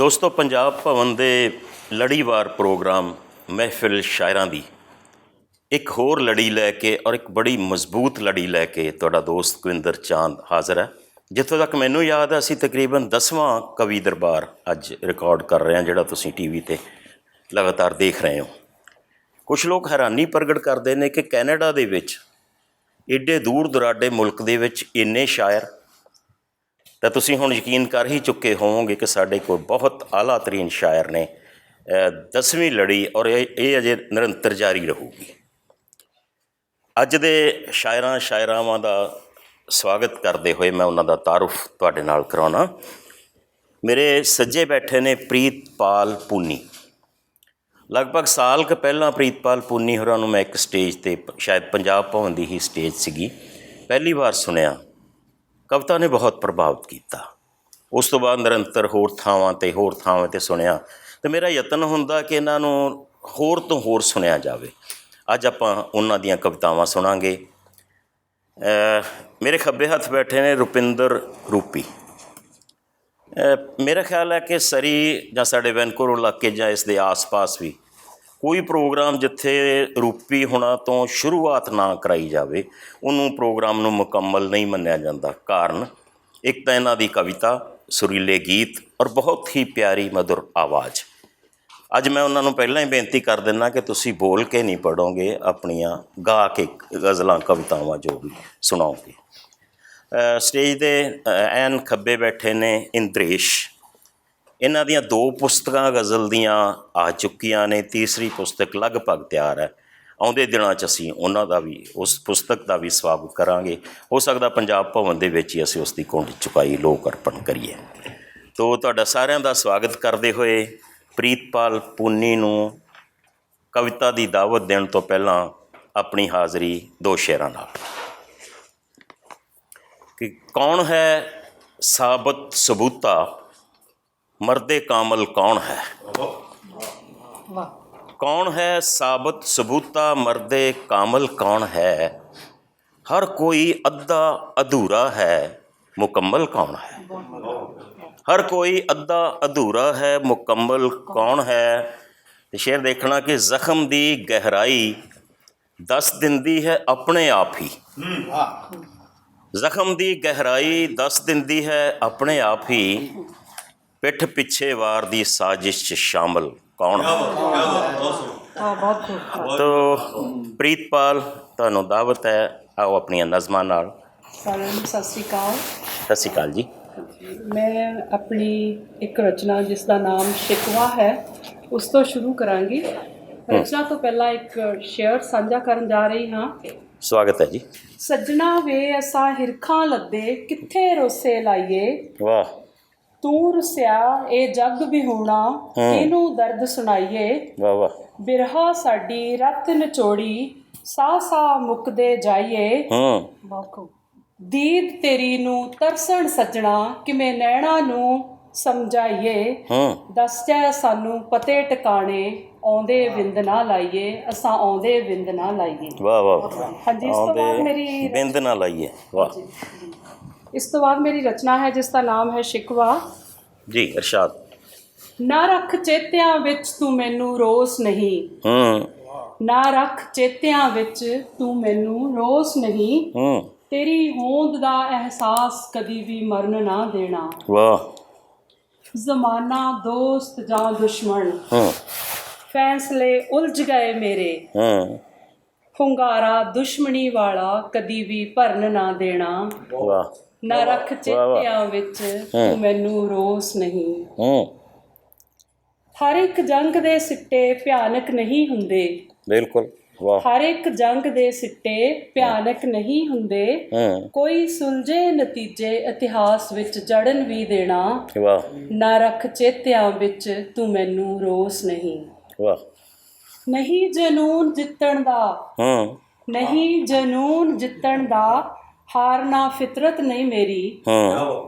ਦੋਸਤੋ, ਪੰਜਾਬ ਭਵਨ ਦੇ ਲੜੀਵਾਰ ਪ੍ਰੋਗਰਾਮ ਮਹਿਫਿਲ ਸ਼ਾਇਰਾਂ ਦੀ ਇੱਕ ਹੋਰ ਲੜੀ ਲੈ ਕੇ ਔਰ ਇੱਕ ਬੜੀ ਮਜ਼ਬੂਤ ਲੜੀ ਲੈ ਕੇ ਤੁਹਾਡਾ ਦੋਸਤ ਕੁਲਿੰਦਰ ਚਾਂਦ ਹਾਜ਼ਰ ਹੈ। ਜਿੱਥੋਂ ਤੱਕ ਮੈਨੂੰ ਯਾਦ ਹੈ ਅਸੀਂ ਤਕਰੀਬਨ 10ਵਾਂ ਕਵੀ ਦਰਬਾਰ ਅੱਜ ਰਿਕਾਰਡ ਕਰ ਰਹੇ ਹਾਂ, ਜਿਹੜਾ ਤੁਸੀਂ TV 'ਤੇ ਲਗਾਤਾਰ ਦੇਖ ਰਹੇ ਹੋ। ਕੁਛ ਲੋਕ ਹੈਰਾਨੀ ਪ੍ਰਗਟ ਕਰਦੇ ਨੇ ਕਿ ਕੈਨੇਡਾ ਦੇ ਵਿੱਚ ਏਡੇ ਦੂਰ ਦੁਰਾਡੇ ਮੁਲਕ ਦੇ ਵਿੱਚ ਇੰਨੇ ਸ਼ਾਇਰ, ਤਾਂ ਤੁਸੀਂ ਹੁਣ ਯਕੀਨ ਕਰ ਹੀ ਚੁੱਕੇ ਹੋਵੋਗੇ ਕਿ ਸਾਡੇ ਕੋਲ ਬਹੁਤ ਆਲਾ ਤਰੀਨ ਸ਼ਾਇਰ ਨੇ। 10ਵੀਂ ਲੜੀ ਔਰ ਇਹ ਅਜੇ ਨਿਰੰਤਰ ਜਾਰੀ ਰਹੂਗੀ। ਅੱਜ ਦੇ ਸ਼ਾਇਰਾਵਾਂ ਦਾ ਸਵਾਗਤ ਕਰਦੇ ਹੋਏ ਮੈਂ ਉਹਨਾਂ ਦਾ ਤਾਰੁਫ ਤੁਹਾਡੇ ਨਾਲ ਕਰਾਉਣਾ। ਮੇਰੇ ਸੱਜੇ ਬੈਠੇ ਨੇ ਪ੍ਰੀਤਪਾਲ ਪੂਨੀ। ਲਗਭਗ ਸਾਲ ਕੁ ਪਹਿਲਾਂ ਪ੍ਰੀਤਪਾਲ ਪੂਨੀ ਹੋਰਾਂ ਨੂੰ ਮੈਂ ਇੱਕ ਸਟੇਜ 'ਤੇ, ਸ਼ਾਇਦ ਪੰਜਾਬ ਭਵਨ ਦੀ ਹੀ ਸਟੇਜ ਸੀਗੀ, ਪਹਿਲੀ ਵਾਰ ਸੁਣਿਆ। ਕਵਿਤਾ ਨੇ ਬਹੁਤ ਪ੍ਰਭਾਵਿਤ ਕੀਤਾ। ਉਸ ਤੋਂ ਬਾਅਦ ਨਿਰੰਤਰ ਹੋਰ ਥਾਵਾਂ 'ਤੇ ਸੁਣਿਆ ਅਤੇ ਮੇਰਾ ਯਤਨ ਹੁੰਦਾ ਕਿ ਇਹਨਾਂ ਨੂੰ ਹੋਰ ਤੋਂ ਹੋਰ ਸੁਣਿਆ ਜਾਵੇ। ਅੱਜ ਆਪਾਂ ਉਹਨਾਂ ਦੀਆਂ ਕਵਿਤਾਵਾਂ ਸੁਣਾਂਗੇ। ਮੇਰੇ ਖੱਬੇ ਹੱਥ ਬੈਠੇ ਨੇ ਰੁਪਿੰਦਰ ਰੂਪੀ। ਮੇਰਾ ਖਿਆਲ ਹੈ ਕਿ ਸਰੀ ਜਾਂ ਸਾਡੇ ਵੈਨਕੂਵਰ ਇਲਾਕੇ ਜਾਂ ਇਸ ਦੇ ਆਸ-ਪਾਸ ਵੀ ਕੋਈ ਪ੍ਰੋਗਰਾਮ ਜਿੱਥੇ ਰੂਪੀ ਹੋਣਾ ਤੋਂ ਸ਼ੁਰੂਆਤ ਨਾ ਕਰਾਈ ਜਾਵੇ, ਉਹਨੂੰ ਪ੍ਰੋਗਰਾਮ ਨੂੰ ਮੁਕੰਮਲ ਨਹੀਂ ਮੰਨਿਆ ਜਾਂਦਾ। ਕਾਰਨ ਇੱਕ ਤਾਂ ਇਹਨਾਂ ਦੀ ਕਵਿਤਾ, ਸੁਰੀਲੇ ਗੀਤ ਔਰ ਬਹੁਤ ਹੀ ਪਿਆਰੀ ਮਧੁਰ ਆਵਾਜ਼। ਅੱਜ ਮੈਂ ਉਹਨਾਂ ਨੂੰ ਪਹਿਲਾਂ ਹੀ ਬੇਨਤੀ ਕਰ ਦਿੰਦਾ ਕਿ ਤੁਸੀਂ ਬੋਲ ਕੇ ਨਹੀਂ ਪੜ੍ਹੋਗੇ, ਆਪਣੀਆਂ ਗਾ ਕੇ ਗਜ਼ਲਾਂ ਕਵਿਤਾਵਾਂ ਜੋ ਵੀ ਸੁਣਾਓਗੇ। ਸਟੇਜ ਦੇ ਐਨ ਖੱਬੇ ਬੈਠੇ ਨੇ ਇੰਦਰੇਸ਼। ਇਹਨਾਂ ਦੀਆਂ 2 ਪੁਸਤਕਾਂ ਗਜ਼ਲ ਦੀਆਂ ਆ ਚੁੱਕੀਆਂ ਨੇ, ਤੀਸਰੀ ਪੁਸਤਕ ਲਗਭਗ ਤਿਆਰ ਹੈ। ਆਉਂਦੇ ਦਿਨਾਂ 'ਚ ਅਸੀਂ ਉਹਨਾਂ ਦਾ ਵੀ, ਉਸ ਪੁਸਤਕ ਦਾ ਵੀ ਸਵਾਗਤ ਕਰਾਂਗੇ। ਹੋ ਸਕਦਾ ਪੰਜਾਬ ਭਵਨ ਦੇ ਵਿੱਚ ਹੀ ਅਸੀਂ ਉਸ ਦੀ ਕੁੰਡ ਚੁਕਾਈ ਲੋਕ ਅਰਪਣ ਕਰੀਏ। ਤੋ ਤੁਹਾਡਾ ਸਾਰਿਆਂ ਦਾ ਸਵਾਗਤ ਕਰਦੇ ਹੋਏ ਪ੍ਰੀਤਪਾਲ ਪੂਨੀ ਨੂੰ ਕਵਿਤਾ ਦੀ ਦਾਵਤ ਦੇਣ ਤੋਂ ਪਹਿਲਾਂ ਆਪਣੀ ਹਾਜ਼ਰੀ 2 ਸ਼ੇਅਰਾਂ ਨਾਲ। ਕਿ ਕੌਣ ਹੈ ਸਾਬਤ ਸਬੂਤਾ, ਮਰਦੇ ਕਾਮਲ ਕੌਣ ਹੈ। ਕੌਣ ਹੈ ਸਾਬਤ ਸਬੂਤਾ, ਮਰਦੇ ਕਾਮਲ ਕੌਣ ਹੈ। ਹਰ ਕੋਈ ਅੱਧਾ ਅਧੂਰਾ ਹੈ, ਮੁਕੰਮਲ ਕੌਣ ਹੈ। ਹਰ ਕੋਈ ਅੱਧਾ ਅਧੂਰਾ ਹੈ, ਮੁਕੰਮਲ ਕੌਣ ਹੈ। ਅਤੇ ਸ਼ੇਰ ਦੇਖਣਾ ਕਿ ਜ਼ਖਮ ਦੀ ਗਹਿਰਾਈ ਦੱਸ ਦਿੰਦੀ ਹੈ ਆਪਣੇ ਆਪ ਹੀ। ਜ਼ਖਮ ਦੀ ਗਹਿਰਾਈ ਦੱਸ ਦਿੰਦੀ ਹੈ ਆਪਣੇ ਆਪ ਹੀ। ਪਿੱਠ ਪਿੱਛੇ ਵਾਰ ਦੀ ਸਾਜ਼ਿਸ਼ 'ਚ ਸ਼ਾਮਲ ਕੌਣ ਹੈ। ਤੋ ਪ੍ਰੀਤਪਾਲ, ਤੁਹਾਨੂੰ ਦਾਵਤ ਹੈ, ਆਓ ਆਪਣੀਆਂ ਨਜ਼ਮਾਂ ਨਾਲ। ਸਾਰਿਆਂ ਨੂੰ ਸਤਿ ਸ਼੍ਰੀ ਅਕਾਲ। ਸਤਿ ਸ਼੍ਰੀ ਅਕਾਲ ਜੀ। ਮੈਂ ਆਪਣੀ ਇੱਕ ਰਚਨਾ ਜਿਸ ਦਾ ਨਾਮ ਸ਼ਿਕਵਾ ਹੈ, ਉਸ ਤੋਂ ਸ਼ੁਰੂ ਕਰਾਂਗੀ। ਰਚਨਾ ਤੋਂ ਪਹਿਲਾਂ ਇੱਕ ਸ਼ੇਅਰ ਸਾਂਝਾ ਕਰਨ ਜਾ ਰਹੀ ਹਾਂ। ਸਵਾਗਤ ਹੈ ਜੀ। ਸੱਜਣਾ ਵੇ ਅਸਾਂ ਹਿਰਖਾਂ ਲੱਦੇ, ਕਿੱਥੇ ਰੋਸੇ ਲਾਈਏ। ਵਾਹ। ਤੂੰ ਰੁਸਿਆ ਇਹ ਜੱਗ ਵਿਹੂਣਾ, ਕਿਹਨੂੰ ਦਰਦ ਸੁਣਾਈਏ। ਵਾਹ ਵਾਹ। ਬਿਰਹਾ ਸਾਡੀ ਰੱਤ ਨਿਚੋੜੀ, ਸਾਹ ਸਾਹ ਮੁੱਕਦੇ ਜਾਈਏ। ਦੀਦ ਤੇਰੀ ਨੂੰ ਤਰਸਣ ਸੱਜਣਾ, ਕਿਵੇਂ ਨੈਣਾ ਨੂੰ ਸਮਝਾਈਏ। ਦੱਸ ਜਾ ਸਾਨੂੰ ਪਤੇ ਟਿਕਾਣੇ, ਆਉਂਦੇ ਵਿੰਦ ਨਾ ਲਾਈਏ। ਅਸਾਂ ਆਉਂਦੇ ਵਿੰਦ ਨਾ ਲਾਈਏ। ਵਾਹ ਵਾਹ। ਹਾਂਜੀ, ਇਸ ਤੋਂ ਬਾਅਦ ਮੇਰੀ ਵਿੰਦ ਨਾ ਲਾਈਏ। ਵਾਹ। ਇਸ ਤੋਂ ਬਾਅਦ ਮੇਰੀ ਰਚਨਾ ਹੈ ਜਿਸ ਦਾ ਨਾਮ ਹੈ ਸ਼ਿਕਵਾ। ਜੀ ਇਰਸ਼ਾਦ। ਨਾ ਰੱਖ ਚੇਤਿਆਂ ਵਿੱਚ ਤੂੰ ਮੈਨੂੰ ਰੋਸ ਨਹੀਂ। ਨਾ ਰੱਖ ਚੇਤਿਆਂ ਵਿੱਚ ਤੂੰ ਮੈਨੂੰ ਰੋਸ ਨਹੀਂ। ਤੇਰੀ ਹੋਂਦ ਦਾ ਅਹਿਸਾਸ ਕਦੀ ਵੀ ਮਰਨ ਨਾ ਦੇਣਾ। ਵਾਹ। ਜ਼ਮਾਨਾ ਦੋਸਤ ਜਾਂ ਦੁਸ਼ਮਣ, ਫੈਸਲੇ ਉਲਝ ਗਏ ਮੇਰੇ। ਹੁੰਗਾਰਾ ਦੁਸ਼ਮਣੀ ਵਾਲਾ ਕਦੀ ਵੀ ਭਰਨ ਨਾ ਦੇਣਾ। ਵਾਹ। ਨਾ ਰੱਖ ਚੇਤਿਆਂ ਵਿੱਚ ਤੂੰ ਮੈਨੂੰ ਰੋਸ ਨਹੀਂ। ਹਰ ਇੱਕ ਜੰਗ ਦੇ ਸਿੱਟੇ ਭਿਆਨਕ ਨਹੀਂ ਹੁੰਦੇ। ਬਿਲਕੁਲ। ਹਰ ਇੱਕ ਜੰਗ ਦੇ ਸਿੱਟੇ ਭਿਆਨਕ ਨਹੀਂ ਹੁੰਦੇ। ਕੋਈ ਸੁਲਝੇ ਨਤੀਜੇ ਇਤਿਹਾਸ ਵਿੱਚ ਜੜਨ ਵੀ ਦੇਣਾ। ਨਾ ਰੱਖ ਚੇਤਿਆਂ ਵਿੱਚ ਤੂੰ ਮੈਨੂੰ ਰੋਸ ਨਹੀਂ। ਨਹੀਂ ਜਨੂਨ ਜਿੱਤਣ ਦਾ, ਨਹੀਂ ਜਨੂਨ ਜਿੱਤਣ ਦਾ, ਹਾਰਨਾ ਫਿਤਰਤ ਨਹੀਂ ਮੇਰੀ।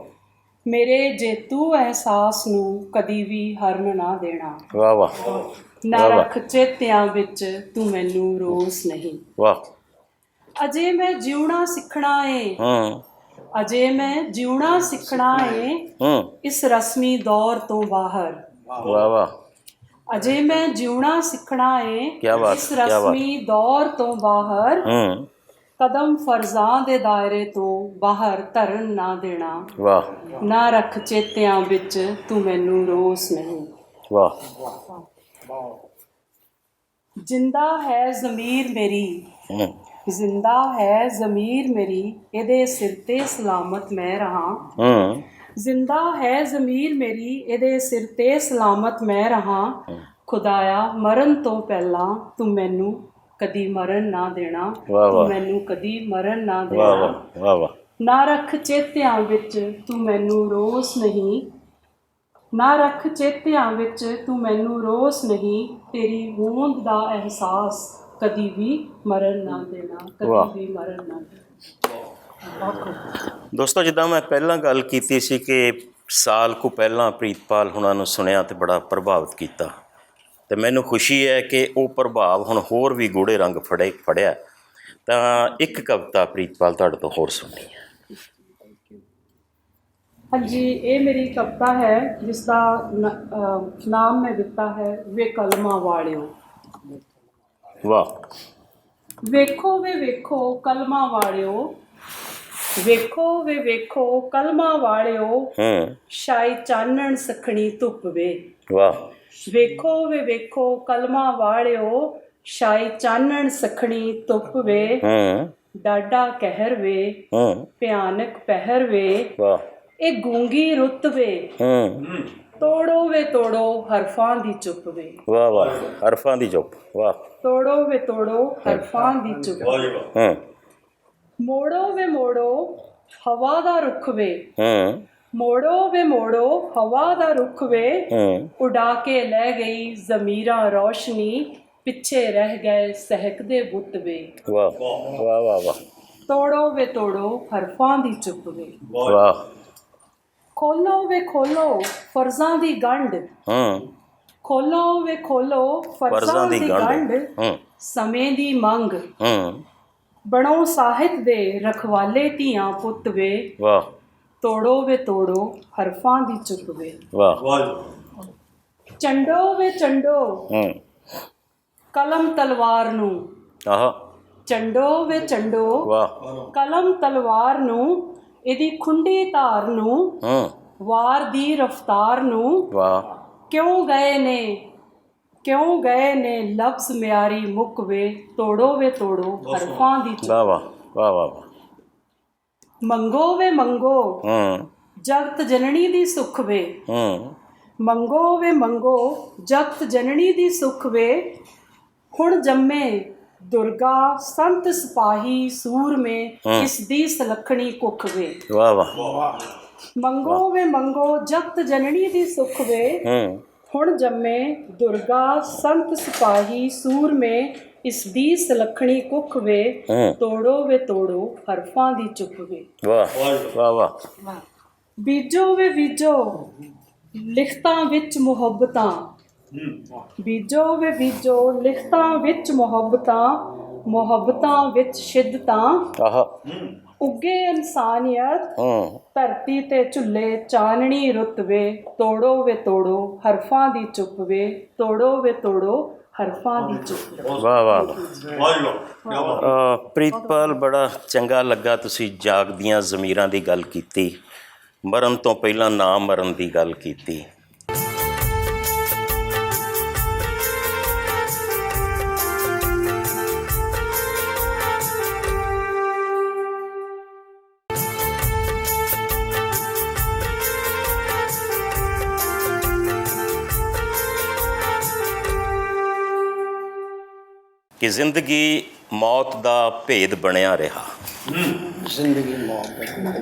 ਮੇਰੇ ਜੇਤੂ ਅਹਿਸਾਸ ਨੂੰ ਕਦੀ ਵੀ ਹਰਨ ਨਾ ਦੇਣਾ। ਵਾਹ ਵਾਹ। ਨਾ ਰੱਖ ਚੇਤਿਆਂ ਵਿੱਚ ਤੂੰ ਮੈਨੂੰ ਰੋਸ ਨਹੀਂ। ਵਾਹ। ਅਜੇ ਮੈਂ ਜਿਉਣਾ ਸਿੱਖਣਾ ਏ, ਅਜੇ ਮੈਂ ਜਿਉਣਾ ਸਿੱਖਣਾ ਏ ਇਸ ਰਸਮੀ ਦੌਰ ਤੋਂ ਬਾਹਰ। ਵਾਹ ਵਾਹ। ਅਜੇ ਮੈਂ ਜਿਉਣਾ ਸਿੱਖਣਾ ਏ ਕਿਆ ਬਾਤ, ਇਸ ਰਸਮੀ ਦੌਰ ਤੋਂ ਬਾਹਰ। ਕਦਮ ਫਰਜ਼ਾਂ ਦੇ ਦਾਇਰੇ ਤੋਂ ਬਾਹਰ ਧਰਨ ਨਾ ਦੇਣਾ। ਵਾਹ। ਨਾ ਰੱਖ ਚੇਤਿਆਂ ਵਿੱਚ ਤੂੰ ਮੈਨੂੰ ਰੋਸ ਨਹੀਂ। ਵਾਹ। ਜਿੰਦਾ ਹੈ ਜ਼ਮੀਰ ਮੇਰੀ, ਜ਼ਿੰਦਾ ਹੈ ਜ਼ਮੀਰ ਮੇਰੀ, ਇਹਦੇ ਸਿਰ ਤੇ ਸਲਾਮਤ ਮੈਂ ਰਹਾਂ। ਜ਼ਿੰਦਾ ਹੈ ਜ਼ਮੀਰ ਮੇਰੀ, ਇਹਦੇ ਸਿਰ ਤੇ ਸਲਾਮਤ ਮੈਂ ਰਹਾਂ। ਖੁਦਾਇਆ ਮਰਨ ਤੋਂ ਪਹਿਲਾਂ ਤੂੰ ਮੈਨੂੰ ਕਦੀ ਮਰਨ ਨਾ ਦੇਣਾ। ਤੂੰ ਮੈਨੂੰ ਕਦੀ ਮਰਨ ਨਾ ਦੇਣਾ। ਨਾ ਰੱਖ ਚੇਤਿਆਂ ਵਿੱਚ ਤੂੰ ਮੈਨੂੰ ਰੋਸ ਨਹੀਂ। ਨਾ ਰੱਖ ਚੇਤਿਆਂ ਵਿੱਚ ਤੂੰ ਮੈਨੂੰ ਰੋਸ ਨਹੀਂ। ਤੇਰੀ ਹੋਂਦ ਦਾ ਅਹਿਸਾਸ ਕਦੀ ਵੀ ਮਰਨ ਨਾ ਦੇਣਾ। ਕਦੀ ਵੀ ਮਰਨ ਨਾ ਦੇਣਾ। ਦੋਸਤੋ, ਜਿੱਦਾਂ ਮੈਂ ਪਹਿਲਾਂ ਗੱਲ ਕੀਤੀ ਸੀ ਕਿ ਸਾਲ ਕੁ ਪਹਿਲਾਂ ਪ੍ਰੀਤਪਾਲ ਹੁਣਾਂ ਨੂੰ ਸੁਣਿਆ ਅਤੇ ਬੜਾ ਪ੍ਰਭਾਵਿਤ ਕੀਤਾ, ਅਤੇ ਮੈਨੂੰ ਖੁਸ਼ੀ ਹੈ ਕਿ ਉਹ ਪ੍ਰਭਾਵ ਹੁਣ ਹੋਰ ਵੀ ਗੂੜ੍ਹੇ ਰੰਗ ਫੜਿਆ। ਤਾਂ ਇੱਕ ਕਵਿਤਾ ਪ੍ਰੀਤਪਾਲ ਤੁਹਾਡੇ ਤੋਂ ਹੋਰ ਸੁਣਨੀ ਹੈ। ਹਾਂਜੀ, ਇਹ ਮੇਰੀ ਕਵਿਤਾ ਹੈ ਜਿਸ ਦਾ ਨਾਮ ਮੈਂ ਦਿੱਤਾ ਹੈ ਵੇ ਕਲਮਾਂ ਵਾਲਿਓ। ਵਾਹ। ਵੇਖੋ ਵੇ ਵੇਖੋ ਕਲਮਾਂ ਵਾਲਿਓ, ਵੇਖੋ ਵੇ ਵੇਖੋ ਕਲਮਾਂ ਵਾਲਿਓ, ਸ਼ਾਇ ਚਾਨਣ ਸਖਣੀ ਧੁੱਪ ਵੇ। ਵਾਹ। ਵੇਖੋ ਵੇ ਵੇਖੋ ਕਲਮਾਂ ਵਾਲਿਓ, ਸ਼ਾਇ ਚਾਨਣ ਸਖਣੀ ਧੁੱਪ ਵੇ। ਡਾਢਾ ਕਹਿਰ ਵੇ, ਭਿਆਨਕ ਪਹਿਰ ਵੇ, ਇਹ ਗੂੰਗੀ ਰੁੱਤ ਵੇ। ਤੋੜੋ ਵੇ ਤੋੜੋ ਹਰਫਾਂ ਦੀ ਚੁੱਪ ਵੇ। ਵਾਹ ਵਾਹ। ਹਰਫਾਂ ਦੀ ਚੁੱਪ। ਵਾਹ। ਤੋੜੋ ਵੇ ਤੋੜੋ ਹਰਫਾਂ ਦੀ ਚੁੱਪ। ਮੋੜੋ ਵੇ ਮੋੜੋ ਹਵਾ ਦਾ ਰੁੱਖ ਵੇ। ਮੋੜੋ ਵੇ ਮੋੜੋ ਹਵਾ ਦਾ ਰੁੱਖ ਵੇ। ਉਡਾ ਕੇ ਲੈ ਗਈ ਜ਼ਮੀਰਾਂ ਰੌਸ਼ਨੀ, ਪਿੱਛੇ ਰਹਿ ਗਏ ਸਹਿਕਦੇ ਬੁੱਤ ਵੇ। ਵਾਹ ਵਾਹ ਵਾਹ ਵਾਹ। ਤੋੜੋ ਵੇ ਤੋੜੋ ਹਰਫਾਂ ਦੀ ਚੁੱਪ ਵੇ। ਵਾਹ। ਖੋਲੋ ਵੇ ਖੋਲੋ ਫਰਜ਼ਾਂ ਦੀ ਗੰਢ। ਖੋਲੋ ਵੇ ਖੋਲੋ ਫਰਜ਼ਾਂ ਦੀ ਗੰਢ, ਸਮੇਂ ਦੀ ਮੰਗ। ਬਣੋ ਸਾਹਿਤ ਦੇ ਰਖਵਾਲੇ ਧੀਆਂ ਪੁੱਤ ਵੇ। ਵਾਹ। ਤੋੜੋ ਵੇ ਤੋੜੋ ਹਰਫਾਂ ਦੀ ਚੁੱਪ ਵੇ। ਵਾਹ। ਚੰਡੋ ਵੇ ਚੰਡੋ ਕਲਮ ਤਲਵਾਰ ਨੂੰ। ਚੰਡੋ ਵੇ ਚੰਡੋ ਕਲਮ ਤਲਵਾਰ ਨੂੰ, ਇਹਦੀ ਖੁੰਡੀ ਧਾਰ ਨੂੰ, ਵਾਰ ਦੀ ਰਫਤਾਰ ਨੂੰ। ਕਿਉਂ ਗਏ ਨੇ ਕਿਉਂ ਗਏ ਨੇ ਲਫ਼ਜ਼ ਮਿਆਰੀ ਮੁੱਕ ਵੇ। ਤੋੜੋ ਵੇ ਤੋੜੋ ਹਰਫਾਂ ਦੀ ਚੁੱਪ। ਵਾਹ ਵਾਹ ਵਾਹ। ਮੰਗੋ ਵੇ ਮੰਗੋ ਜਗਤ ਜਨਨੀ ਦੀ ਸੁੱਖ ਵੇ। ਮੰਗੋ ਵੇ ਮੰਗੋ ਜਗਤ ਜਨਨੀ ਦੀ ਸੁੱਖ ਵੇ। ਹੁਣ ਜੰਮੇ ਦੁਰਗਾ ਸੰਤ ਸਿਪਾਹੀ ਸੂਰਮੇ, ਇਸ ਦੀ ਸਲੱਖਣੀ ਕੁੱਖ ਵੇ। ਵਾਹ ਵਾਹ। ਮੰਗੋ ਵੇ ਮੰਗੋ ਜਗਤ ਜਨਨੀ ਦੀ ਸੁੱਖ ਵੇ। ਹੁਣ ਜੰਮੇ ਦੁਰਗਾ ਸੰਤ ਸਿਪਾਹੀ ਸੂਰਮੇ, ਇਸ ਦੀ ਸਲੱਖਣੀ ਕੁੱਖ ਵੇ। ਤੋੜੋ ਵੇ ਤੋੜੋ ਹਰਫਾਂ ਦੀ ਚੁੱਪ ਵੇ। ਵਾਹ ਵਾਹ ਵਾਹ। ਬੀਜੋ ਵੇ ਬੀਜੋ ਲਿਖਤਾਂ ਵਿੱਚ ਮੁਹੱਬਤਾਂ। ਬੀਜੋ ਵੇ ਬੀਜੋ ਲਿਖਤਾਂ ਵਿੱਚ ਮੁਹੱਬਤਾਂ, ਮੁਹੱਬਤਾਂ ਵਿੱਚ ਸ਼ਿੱਦਤਾਂ। ਉੱਗੇ ਇਨਸਾਨੀਅਤ ਧਰਤੀ ਤੇ ਝੁੱਲੇ ਚਾਨਣੀ ਰੁੱਤ ਵੇ। ਤੋੜੋ ਵੇ ਤੋੜੋ ਹਰਫਾਂ ਦੀ ਚੁੱਪ ਵੇ। ਤੋੜੋ ਵੇ ਤੋੜੋ ਹਰਫਾਂ ਦੀ ਚੁੱਪ। ਵਾਹ ਵਾਹ। ਪ੍ਰੀਤਪਾਲ, ਬੜਾ ਚੰਗਾ ਲੱਗਾ ਤੁਸੀਂ ਜਾਗਦੀਆਂ ਜ਼ਮੀਰਾਂ ਦੀ ਗੱਲ ਕੀਤੀ, ਮਰਨ ਤੋਂ ਪਹਿਲਾਂ ਨਾ ਮਰਨ ਦੀ ਗੱਲ ਕੀਤੀ। ਕਿ ਜ਼ਿੰਦਗੀ ਮੌਤ ਦਾ ਭੇਦ ਬਣਿਆ ਰਿਹਾ।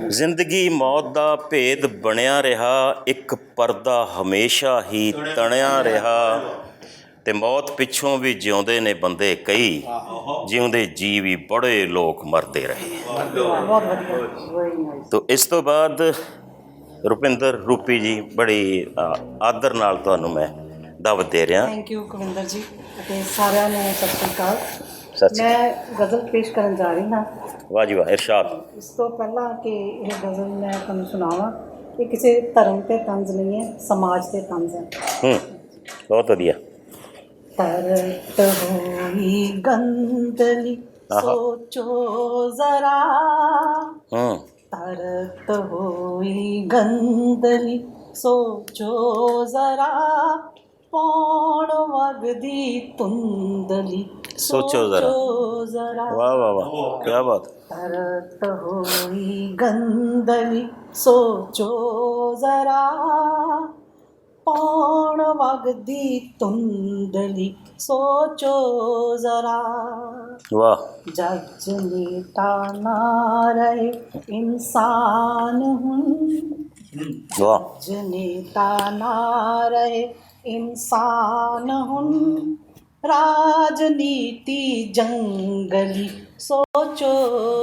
ਜ਼ਿੰਦਗੀ ਮੌਤ ਦਾ ਭੇਦ ਬਣਿਆ ਰਿਹਾ, ਇੱਕ ਪਰਦਾ ਹਮੇਸ਼ਾ ਹੀ ਤਣਿਆ ਰਿਹਾ। ਤੇ ਮੌਤ ਪਿੱਛੋਂ ਵੀ ਜਿਉਂਦੇ ਨੇ ਬੰਦੇ ਕਈ, ਜਿਉਂਦੇ ਜੀ ਵੀ ਬੜੇ ਲੋਕ ਮਰਦੇ ਰਹੇ। ਤੋ ਇਸ ਤੋਂ ਬਾਅਦ ਰੁਪਿੰਦਰ ਰੂਪੀ ਜੀ, ਬੜੀ ਆਦਰ ਨਾਲ ਤੁਹਾਨੂੰ ਮੈਂ ਦਾਵਤ ਦੇ ਰਿਹਾ। ਥੈਂਕ ਯੂ ਕਵਿੰਦਰ ਜੀ ਅਤੇ ਸਾਰਿਆਂ ਨੂੰ ਸਤਿ ਸ਼੍ਰੀ ਅਕਾਲ। ਮੈਂ ਗਜ਼ਲ ਪੇਸ਼ ਕਰਨ ਜਾ ਰਹੀ ਹਾਂ। ਵਾਹ ਜੀ ਵਾਹ, ਇਰਸ਼ਾਦ। ਇਸ ਤੋਂ ਪਹਿਲਾਂ ਕਿ ਇਹ ਗਜ਼ਲ ਮੈਂ ਤੁਹਾਨੂੰ ਸੁਣਾਵਾਂ, ਇਹ ਕਿਸੇ ਧਰਮ ਤੇ ਤੰਜ਼ ਨਹੀਂ ਹੈ, ਸਮਾਜ ਤੇ ਤੰਜ਼ ਹੈ। ਬਹੁਤ ਵਧੀਆ। ਤਰਤ ਹੋਈ ਗੰਦਲੀ ਸੋਚੋ ਜ਼ਰਾ, ਤਰਤ ਹੋਈ ਗੰਦਲੀ ਸੋਚੋ ਜ਼ਰਾ, ਪੌਣ ਵਗਦੀ ਧੁੰਦਲੀ ਸੋਚੋ ਜ਼ਰਾ। ਵਾਹ ਵਾਹ ਵਾਹ, ਕੀ ਬਾਤ। ਤਰਤ ਹੋਈ ਗੰਦਲੀ ਸੋਚੋ ਜ਼ਰਾ, ਪੌਣ ਵਗਦੀ ਧੁੰਦਲੀ ਸੋਚੋ ਜ਼ਰਾ। ਵਾਹ। ਜੱਜ ਨੀਤਾ ਨਾ ਰਹੇ ਇਨਸਾਨ ਹੁਣ, ਵਾਹ। ਜੱਜ ਨੀਤਾ ਨਾ ਰਹੇ ਇਨਸਾਨ ਹੁਣ, ਰਾਜਨੀਤੀ ਜੰਗਲੀ ਸੋਚੋ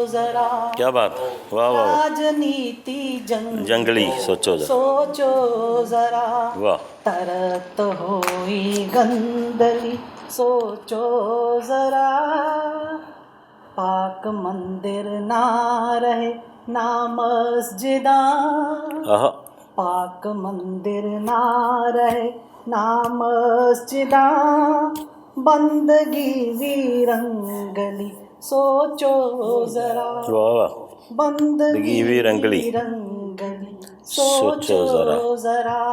ਜ਼ਰਾ। ਕੀ ਬਾਤ। ਵਾਹ ਵਾਹ। ਰਾਜਨੀਤੀ ਜੰਗਲੀ ਸੋਚੋ ਜ਼ਰਾ, ਸੋਚੋ ਜ਼ਰਾ। ਵਾਹ। ਤਰਤ ਹੋਈ ਗੰਦਲੀ ਸੋਚੋ ਜ਼ਰਾ, ਪਾਕ ਮੰदिर ਨਾ ਰਹੇ ਨਾ ਮਸਜਿਦਾਂ, ਆਹ। ਪਾਕ ਮੰदिर ਨਾ ਰਹੇ ਨਾ ਮਸਜਿਦਾਂ, ਬੰਦਗੀ ਵੀ ਰੰਗਲੀ ਸੋਚੋ ਜ਼ਰਾ। ਵਾਹ। ਬੰਦਗੀ ਵੀ ਰੰਗਲੀ ਸੋਚੋ ਜ਼ਰਾ।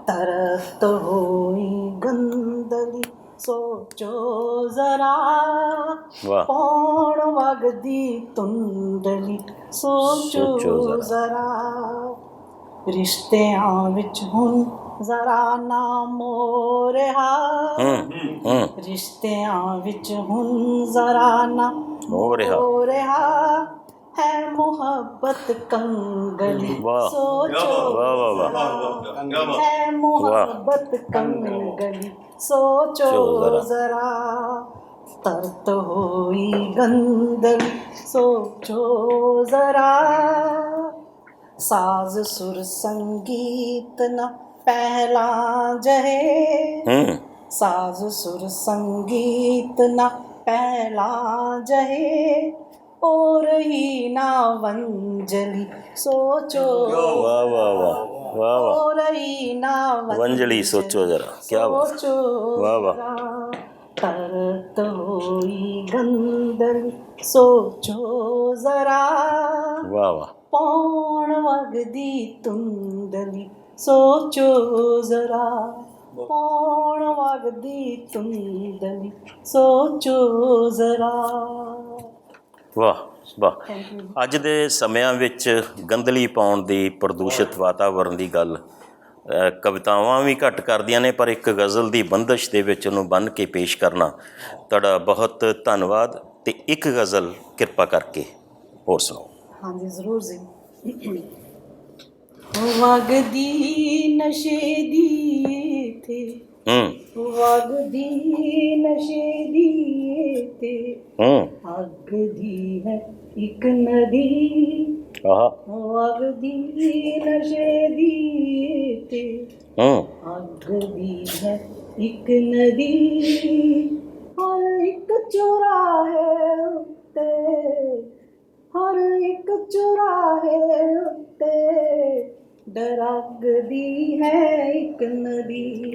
ਤਰਤ ਹੋਈ ਗੰਦਲੀ ਸੋਚੋ ਜ਼ਰਾ, ਪੌਣ ਵਗਦੀ ਧੁੰਦਲੀ ਸੋਚੋ ਜ਼ਰਾ। ਰਿਸ਼ਤਿਆਂ ਵਿੱਚ ਹੁਣ ਜ਼ਰਾ ਨਾ ਮੋਹ ਰਿਹਾ, ਰਿਸ਼ਤਿਆਂ ਵਿੱਚ ਹੁਣ ਜ਼ਰਾ ਨਾ ਮੋਹ ਰਿਹਾ, ਹੈ ਮੁਹੱਬਤ ਕੰਗਲੀ ਸੋਚੋ ਜ਼ਰਾ, ਹੈ ਮੁਹੱਬਤ ਕੰਗਲੀ ਸੋਚੋ ਜ਼ਰਾ। ਤਰਤ ਹੋਈ ਗੰਦਲੀ ਸੋਚੋ ਜ਼ਰਾ, ਸਾਜ਼ ਸੁਰ ਸੰਗੀਤ ਨ ਪਹਿਲਾ ਜਹੇ, ਸਾਜ਼ ਸੁਰ ਸੰਗੀਤ ਨ ਪਹਿਲਾ ਜਹੇ, ਔਰ ਹੀ ਨਾ ਵੰਜਲੀ ਸੋਚੋ। ਵਾਹ ਵਾਹ ਵਾਹ ਵਾਹ ਵਾਹ। ਔਰ ਹੀ ਨਾ ਵੰਜਲੀ ਸੋਚੋ ਜ਼ਰਾ, ਕੀ ਬਾਤ। ਵਾਹ ਵਾਹ। ਤਰਤ ਹੋਈ ਗੰਦਲੀ ਸੋਚੋ ਜ਼ਰਾ, ਵਾਹ ਵਾਹ। ਪੌਣ ਵਗਦੀ ਧੁੰਦਲੀ ਸੋਚੋ ਜ਼ਰਾ, ਪੌਣ ਵਗਦੀ ਧੁੰਦਲੀ ਸੋਚੋ ਜ਼ਰਾ। ਵਾਹ ਵਾਹ। ਅੱਜ ਦੇ ਸਮਿਆਂ ਵਿੱਚ ਗੰਦਲੀ ਪਾਉਣ ਦੀ, ਪ੍ਰਦੂਸ਼ਿਤ ਵਾਤਾਵਰਨ ਦੀ ਗੱਲ ਕਵਿਤਾਵਾਂ ਵੀ ਘੱਟ ਕਰਦੀਆਂ ਨੇ, ਪਰ ਇੱਕ ਗਜ਼ਲ ਦੀ ਬੰਦਿਸ਼ ਦੇ ਵਿੱਚ ਉਹਨੂੰ ਬੰਨ੍ਹ ਕੇ ਪੇਸ਼ ਕਰਨਾ। ਤੁਹਾਡਾ ਬਹੁਤ ਧੰਨਵਾਦ। ਅਤੇ ਇੱਕ ਗਜ਼ਲ ਕਿਰਪਾ ਕਰਕੇ ਹੋਰ ਸੁਣਾਓ। ਹਾਂਜੀ ਜ਼ਰੂਰ ਜੀ। ਵਗਦੀ ਨਸ਼ੇ ਦੀ ਤੇ, ਵਗਦੀ ਨਸ਼ੇ ਦੀ ਤੇ, ਅੱਗ ਦੀ ਹੈ ਇੱਕ ਨਦੀ, ਵਗਦੀ ਨਸ਼ੇ ਦੀ ਤੇ, ਅੱਗ ਦੀ ਹੈ ਇੱਕ ਨਦੀ, ਹਰ ਇੱਕ ਚੁਰਾਹੇ ਉੱਤੇ, ਹਰ ਇੱਕ ਚੁਰਾਹੇ ਉੱਤੇ, ਡਰਗਦੀ ਹੈ ਇੱਕ ਨਦੀ,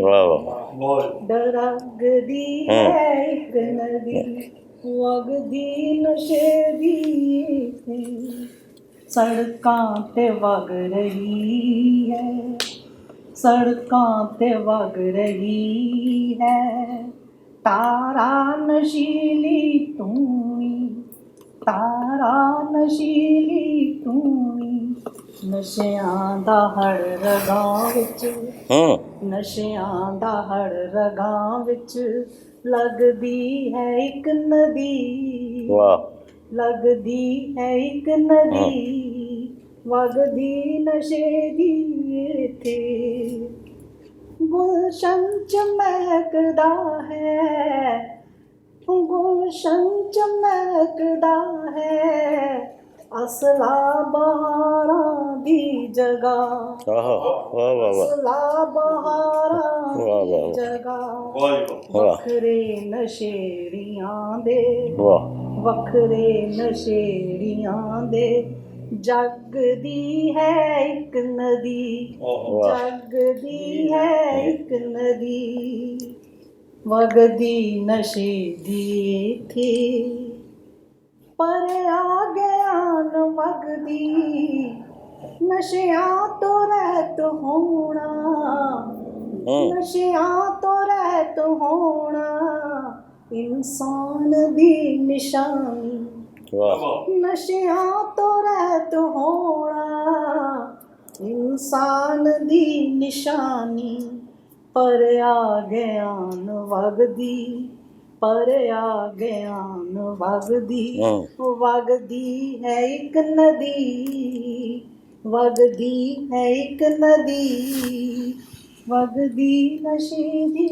ਡਰਗਦੀ ਹੈ ਇੱਕ ਨਦੀ, ਵਗਦੀ ਨਸ਼ੇ ਦੀ ਤੇ, ਸੜਕਾਂ ਤੇ ਵਗ ਰਹੀ ਹੈ, ਸੜਕਾਂ ਤੇ ਵਗ ਰਹੀ ਹੈ, ਤਾਰਾ ਨਸ਼ੀਲੀ ਤੂੰ ਹੀ, ਤਾਰਾ ਨਸ਼ੀਲੀ ਤੂੰ ਹੀ, ਨਸ਼ਿਆਂ ਦਾ ਹੜ ਰਗਾਂ ਵਿੱਚ, ਨਸ਼ਿਆਂ ਦਾ ਹੜ ਰਗਾਂ ਵਿੱਚ, ਲੱਗਦੀ ਹੈ ਇੱਕ ਨਦੀ, ਲੱਗਦੀ ਹੈ ਇੱਕ ਨਦੀ, ਵਗਦੀ ਨਸ਼ੇ ਦੀ ਇੱਥੇ, ਗੁਲਸ਼ਨ ਚ ਮਹਿਕਦਾ ਹੈ, ਗੁਲਸ਼ਨ ਚ ਮਹਿਕਦਾ ਹੈ, ਅਸਲਾ ਬਹਾਰਾਂ ਦੀ ਜਗ੍ਹਾ, ਅਸਲਾ ਬਹਾਰਾਂ ਦੀ ਜਗ੍ਹਾ, ਵੱਖਰੇ ਨਸ਼ੇੜੀਆਂ ਦੇ, ਵੱਖਰੇ ਨਸ਼ੇੜੀਆਂ ਦੇ ਜਗਦੀ ਹੈ ਇੱਕ ਨਦੀ, ਜਗਦੀ ਹੈ ਇੱਕ ਨਦੀ, ਵਗਦੀ ਨਸ਼ੇ ਦੀ ਇੱਥੇ ਪਰ ਆ ਗਿਆਨ ਵਗਦੀ, ਨਸ਼ਿਆਂ ਤੋਂ ਰਹਿਤ ਹੋਣਾ, ਨਸ਼ਿਆਂ ਤੋਂ ਰਹਿਤ ਹੋਣਾ ਇਨਸਾਨ ਦੀ ਨਿਸ਼ਾਨੀ, ਨਸ਼ਿਆਂ ਤੋਂ ਰਹਿਤ ਹੋਣਾ ਇਨਸਾਨ ਦੀ ਨਿਸ਼ਾਨੀ, ਪਰ ਆ ਗਿਆਨ ਵਗਦੀ, ਪਰ ਆ ਗਿਆਨ ਵਗਦੀ, ਵਗਦੀ ਹੈ ਇੱਕ ਨਦੀ, ਵਗਦੀ ਹੈ ਇੱਕ ਨਦੀ, ਵਗਦੀ ਨਸ਼ੇ ਦੀ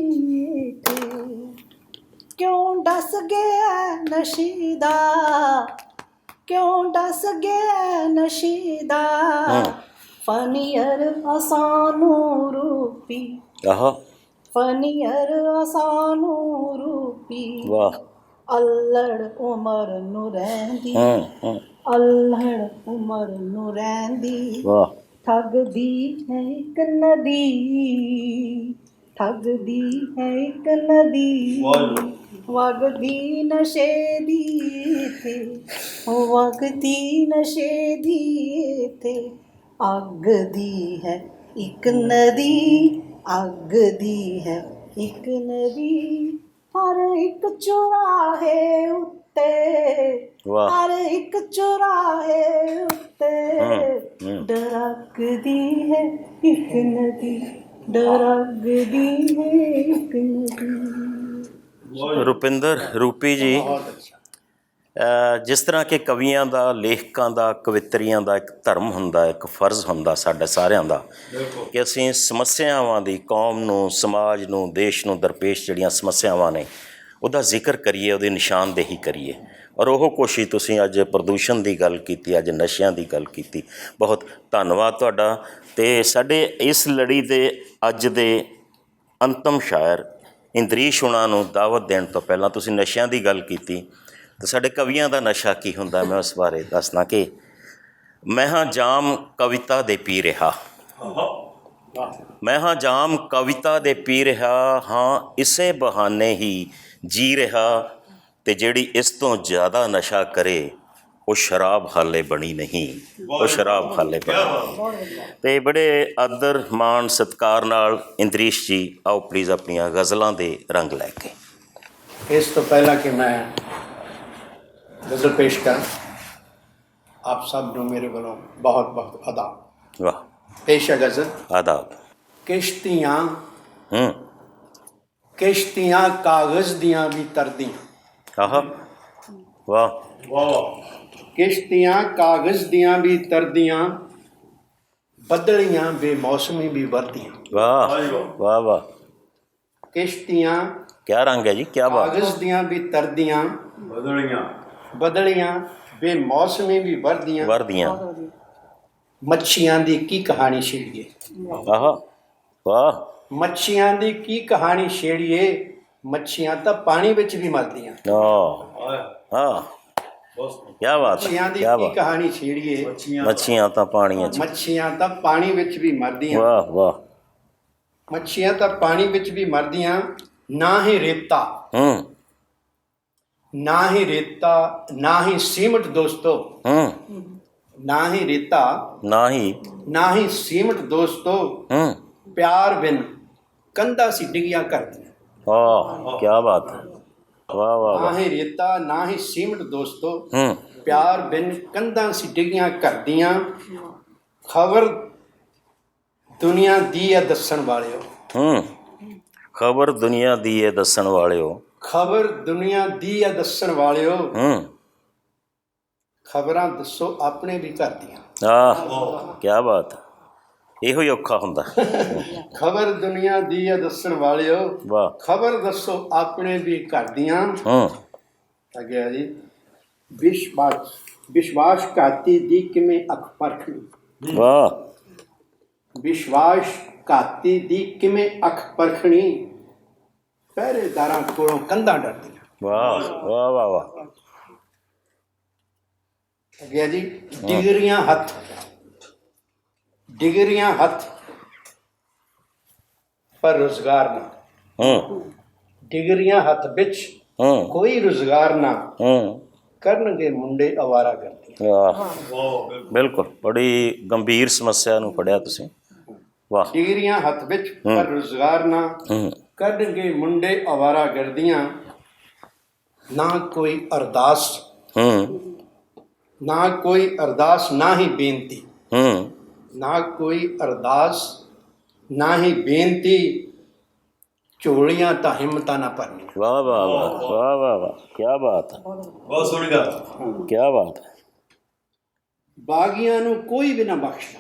ਇੱਥੇ ਕਿਉਂ ਡਸ ਗਿਆ ਨਸ਼ੇ ਦਾ, ਕਿਉਂ ਡਸ ਗਿਆ ਨਸ਼ੇ ਦਾ, ਫਨੀਅਰ ਅਸਾਨੂੰ ਰੂਪੀ, ਫਨੀਅਰ ਅਸਾਨੂੰ ਰੂਪੀ, ਅਲੜ ਉਮਰ ਨੂੰ ਰਹਿੰਦੀ, ਅਲੜ ਉਮਰ ਨੂੰ ਰਹਿੰਦੀ, ਠੱਗਦੀ ਹੈ ਇੱਕ ਨਦੀ, ਠੱਗਦੀ ਹੈ ਇੱਕ ਨਦੀ, ਵਗਦੀ ਨਸ਼ੇ ਦੀ ਇੱਥੇ, ਵਗਦੀ ਨਸ਼ੇ ਦੀ ਇੱਥੇ, ਅੱਗ ਦੀ ਹੈ ਇੱਕ ਨਦੀ, ਅੱਗ ਦੀ ਹੈ ਇੱਕ ਨਦੀ, ਹਰ ਇੱਕ ਚੁਰਾਹੇ ਉੱਤੇ, ਹਰ ਇੱਕ ਚੁਰਾਹੇ ਉੱਤੇ ਡਰਕਦੀ ਹੈ ਇੱਕ ਨਦੀ, ਡਰਕਦੀ ਹੈ ਇੱਕ ਨਦੀ। ਰੁਪਿੰਦਰ ਰੂਪੀ ਜੀ, ਜਿਸ ਤਰ੍ਹਾਂ ਕਿ ਕਵੀਆਂ ਦਾ, ਲੇਖਕਾਂ ਦਾ, ਕਵਿੱਤਰੀਆਂ ਦਾ ਇੱਕ ਧਰਮ ਹੁੰਦਾ, ਇੱਕ ਫਰਜ਼ ਹੁੰਦਾ ਸਾਡਾ ਸਾਰਿਆਂ ਦਾ ਕਿ ਅਸੀਂ ਸਮੱਸਿਆਵਾਂ ਦੀ, ਕੌਮ ਨੂੰ, ਸਮਾਜ ਨੂੰ, ਦੇਸ਼ ਨੂੰ ਦਰਪੇਸ਼ ਜਿਹੜੀਆਂ ਸਮੱਸਿਆਵਾਂ ਨੇ ਉਹਦਾ ਜ਼ਿਕਰ ਕਰੀਏ, ਉਹਦੀ ਨਿਸ਼ਾਨਦੇਹੀ ਕਰੀਏ। ਔਰ ਉਹ ਕੋਸ਼ਿਸ਼ ਤੁਸੀਂ ਅੱਜ ਪ੍ਰਦੂਸ਼ਣ ਦੀ ਗੱਲ ਕੀਤੀ, ਅੱਜ ਨਸ਼ਿਆਂ ਦੀ ਗੱਲ ਕੀਤੀ, ਬਹੁਤ ਧੰਨਵਾਦ ਤੁਹਾਡਾ। ਅਤੇ ਸਾਡੇ ਇਸ ਲੜੀ ਦੇ ਅੱਜ ਦੇ ਅੰਤਮ ਸ਼ਾਇਰ ਇੰਦਰੀਸ਼ ਹੁਣਾਂ ਨੂੰ ਦਾਵਤ ਦੇਣ ਤੋਂ ਪਹਿਲਾਂ ਤੁਸੀਂ ਨਸ਼ਿਆਂ ਦੀ ਗੱਲ ਕੀਤੀ, ਅਤੇ ਸਾਡੇ ਕਵੀਆਂ ਦਾ ਨਸ਼ਾ ਕੀ ਹੁੰਦਾ, ਮੈਂ ਉਸ ਬਾਰੇ ਦੱਸਣਾ ਕਿ ਮੈਂ ਹਾਂ ਜਾਮ ਕਵਿਤਾ ਦੇ ਪੀ ਰਿਹਾ, ਮੈਂ ਹਾਂ ਜਾਮ ਕਵਿਤਾ ਦੇ ਪੀ ਰਿਹਾ, ਹਾਂ ਇਸੇ ਬਹਾਨੇ ਹੀ ਜੀ ਰਿਹਾ, ਅਤੇ ਜਿਹੜੀ ਇਸ ਤੋਂ ਜ਼ਿਆਦਾ ਨਸ਼ਾ ਕਰੇ ਉਹ ਸ਼ਰਾਬ ਹਾਲੇ ਬਣੀ ਨਹੀਂ, ਉਹ ਸ਼ਰਾਬ ਹਾਲੇ ਬਣੀ। ਅਤੇ ਬੜੇ ਆਦਰ ਮਾਣ ਸਤਿਕਾਰ ਨਾਲ ਇੰਦਰੀਸ਼ ਜੀ ਆਓ ਪਲੀਜ਼ ਆਪਣੀਆਂ ਗਜ਼ਲਾਂ ਦੇ ਰੰਗ ਲੈ ਕੇ। ਇਸ ਤੋਂ ਪਹਿਲਾਂ ਕਿ ਮੈਂ ਗਜ਼ਲ ਪੇਸ਼ ਕਰਾਂ, ਆਪ ਸਭ ਨੂੰ ਮੇਰੇ ਵੱਲੋਂ ਬਹੁਤ ਬਹੁਤ ਆਦਾਬ। ਵਾਹ, ਪੇਸ਼ ਹੈ ਗਜ਼ਲ। ਆਦਾਬ। ਕਿਸ਼ਤੀਆਂ ਕਿਸ਼ਤੀਆਂ ਕਾਗਜ਼ ਦੀਆਂ ਵੀ ਤਰਦੀਆਂ, ਆਹਾ, ਵਾਹ ਵਾਹ। ਕਿਸ਼ਤੀਆਂ ਕਾਗਜ਼ ਦੀਆਂ ਵੀ ਤਰਦੀਆਂ, ਬੱਦਲੀਆਂ ਬੇਮੌਸਮੀ ਵੀ ਵਰਦੀਆਂ। ਵਾਹ ਵਾਹ ਵਾਹ, ਕਿਸ਼ਤੀਆਂ ਕਿਆ ਰੰਗ ਹੈ ਜੀ, ਕਿਆ ਬਾਤ। ਕਾਗਜ਼ ਦੀਆਂ ਵੀ ਤਰਦੀਆਂ, ਬਦਲੀਆਂ ਬੇਮੌਸਮੀ ਵੀ ਵਰਦੀਆਂ, ਵਰਦੀਆਂ। ਮੱਛੀਆਂ ਦੀ ਕੀ ਕਹਾਣੀ ਛੇੜੀਏ, ਆਹਾ, ਵਾਹ। ਮੱਛੀਆਂ ਦੀ ਕੀ ਕਹਾਣੀ ਛੇੜੀਏ, ਮੱਛੀਆਂ ਤਾਂ ਪਾਣੀ ਵਿੱਚ ਵੀ ਮਰਦੀਆਂ। ਹਾਂ, ਕਿਆ ਬਾਤ, ਮੱਛੀਆਂ ਦੀ ਕਿਆ ਕੀ ਬਾਤ। ਕਹਾਣੀ ਛੇੜੀਏ, ਮੱਛੀਆਂ ਤਾਂ ਪਾਣੀਆਂ 'ਚ, ਮੱਛੀਆਂ ਤਾਂ ਪਾਣੀ ਵਿੱਚ ਵੀ ਮਰਦੀਆਂ। ਵਾਹ ਵਾਹ। ਮੱਛੀਆਂ ਤਾਂ ਪਾਣੀ ਵਿੱਚ ਵੀ ਮਰਦੀਆਂ, ਨਾ ਹੀ ਰੇਤਾ, ਨਾ ਹੀ ਰੇਤਾ, ਨਾ ਹੀ ਸੀਮਟ ਦੋਸਤੋ, ਨਾ ਹੀ ਰੇਤਾ, ਨਾ ਹੀ ਸੀਮਟ ਦੋਸਤੋ, ਪਿਆਰ ਬਿਨ ਕੰਧਾਂ ਸੀ ਡਿੱਗੀਆਂ ਕਰਦੀਆਂ। ਵਾਹ, ਕਿਆ ਬਾਤ ਹੈ, ਵਾਹ ਵਾਹ। ਨਾ ਹੀ ਰੇਤਾ, ਨਾ ਹੀ ਸੀਮਟ ਦੋਸਤੋ, ਪਿਆਰ ਬਿਨ ਕੰਧਾਂ ਸੀ ਡਿੱਗੀਆਂ ਕਰਦੀਆਂ। ਖਬਰ ਦੁਨੀਆ ਦੀ ਹੈ ਦੱਸਣ ਵਾਲਿਓ, ਖਬਰ ਦੁਨੀਆ ਦੀ ਹੈ ਦੱਸਣ ਵਾਲਿਓ, ਖਬਰ ਦੁਨੀਆ ਦੀ ਹੈ ਦੱਸਣ ਵਾਲਿਓ, ਖਬਰਾਂ ਦੱਸੋ ਆਪਣੇ ਵੀ ਘਰ ਦੀਆਂ। ਆਹ, ਕਿਆ ਬਾਤ, ਇਹੋ ਹੀ ਔਖਾ ਹੁੰਦਾ। ਖਬਰ ਦੁਨੀਆ ਦੀ ਹੈ ਦੱਸਣ ਵਾਲਿਓ, ਵਾਹ। ਖਬਰ ਦੱਸੋ ਆਪਣੇ ਵੀ ਘਰ ਦੀਆਂ। ਅੱਗੇ ਜੀ, ਵਿਸ਼ਵਾਸ ਘਾਤੀ ਦੀ ਕਿਵੇਂ ਅੱਖ ਪਰਖਣੀ। ਵਾਹ। ਵਿਸ਼ਵਾਸ ਘਾਤੀ ਦੀ ਕਿਵੇਂ ਅੱਖ ਪਰਖਣੀ, ਪਹਿਰੇਦਾਰਾਂ ਕੋਲੋਂ ਕੰਧਾਂ ਡਰਦੀਆਂ। ਵਾਹ ਵਾਹ ਵਾਹ ਵਾਹ। ਅੱਗੇ ਹੈ ਜੀ ਡਿਗਰੀਆਂ ਹੱਥ ਪਰ ਰੁਜ਼ਗਾਰ ਨਾ। ਡਿਗਰੀਆਂ ਹੱਥ ਵਿੱਚ ਕੋਈ ਰੁਜ਼ਗਾਰ ਨਾ, ਕਰਨਗੇ ਮੁੰਡੇ ਅਵਾਰਾਗਰਦੀ। ਬਿਲਕੁਲ, ਬੜੀ ਗੰਭੀਰ ਸਮੱਸਿਆ ਨੂੰ ਪੜਿਆ ਤੁਸੀਂ। ਵਾਹ। ਡਿਗਰੀਆਂ ਹੱਥ ਵਿੱਚ ਪਰ ਰੁਜ਼ਗਾਰ ਨਾ, ਕਰਨਗੇ ਮੁੰਡੇ ਅਵਾਰਾਗਰਦੀਆਂ। ਨਾ ਕੋਈ ਅਰਦਾਸ ਨਾ ਹੀ ਬੇਨਤੀ, ਨਾ ਕੋਈ ਅਰਦਾਸ ਨਾ ਹੀ ਬੇਨਤੀ, ਝੋਲੀਆਂ ਤਾਂ ਹਿੰਮਤਾਂ ਨਾ ਭਰਨੀ। ਵਾਹ ਵਾਹ ਵਾਹ ਵਾਹ ਵਾਹ ਵਾਹ, ਕੀ ਬਾਤ ਹੈ, ਬਹੁਤ ਸੋਹਣੀ ਗੱਲ। ਕੀ ਬਾਤ ਹੈ। ਬਾਗੀਆਂ ਨੂੰ ਕੋਈ ਵੀ ਨਾ ਬਖਸ਼ਦਾ,